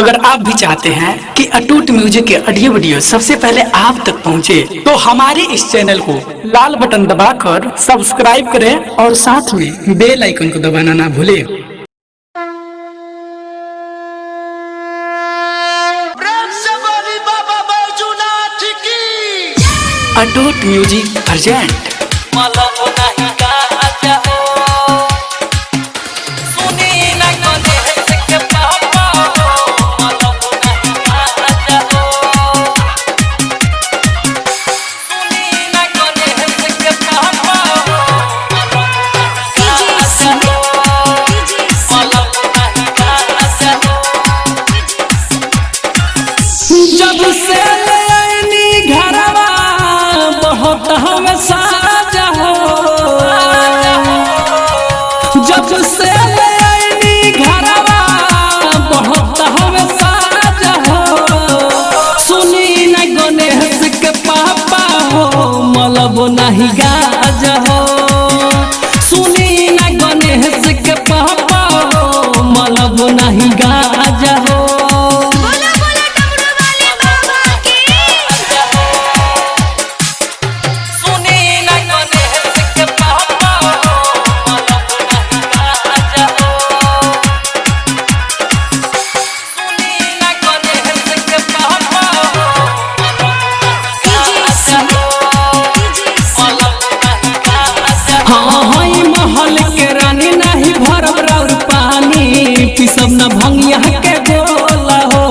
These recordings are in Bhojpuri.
अगर आप भी चाहते हैं कि अटूट म्यूजिक के ऑडियो वीडियो सबसे पहले आप तक पहुंचे, तो हमारे इस चैनल को लाल बटन दबाकर सब्सक्राइब करें और साथ में बेल आइकन को दबाना ना भूलें। अटूट म्यूजिक प्रेजेंट जब से घरवा बहुत हम साजा हो, जब से घरवा बहुत हम साजा हो, सुनी न गणेश के पापा हो मलब नहीं गाजा हो, सुनी न गणेश के पापा हो मलब नहीं गाजा हो। महल के रानी नहीं भरब राउर पानी, पिसब न भंगिया के गोला हो,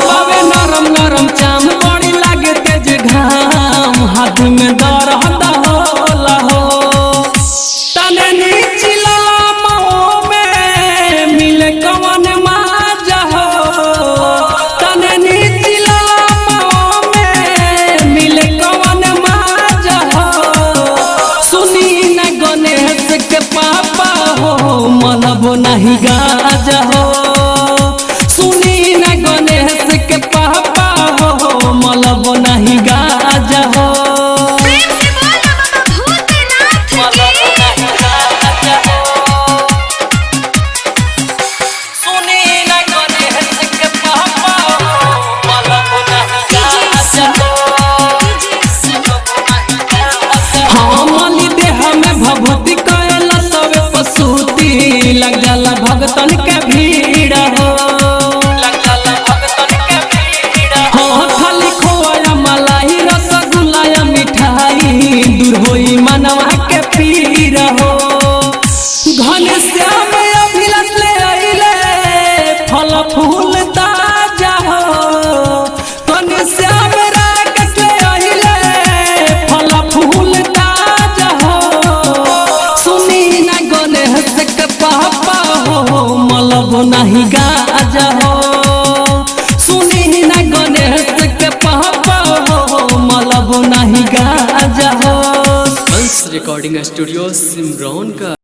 बाबे नरम नरम चाम बड़ी लागे तेज घाम, हाथ में दर्द होला हो, तने नीचिला माओ में मिले कवन माजा हो, तने नीचिला माओ में मिले कवन माजा हो, सुनी न गणेश के पापा हो मलब नहीं गाजा हो, सुनी न गणेश के पापा हो मलब नहीं गाजा हो। भगवती कहला सब पसूती लग जाला भगतन के भीड़ हो, खाली खोया मलाई रसगुल्ला मिठाई दूर होई मनवा के पीर हो, घनश्याम अभिलाष ले आइले फल फूल ताजा हो, घनश्याम राकेश ले आइले फल फूल ताजा हो, सुनी न गणेश के पापा हो मलब नहीं गाजा हो, सुनी न गणेश के पापा हो मलब नहीं गाजा हो। रिकॉर्डिंग स्टूडियो सिमरौन का।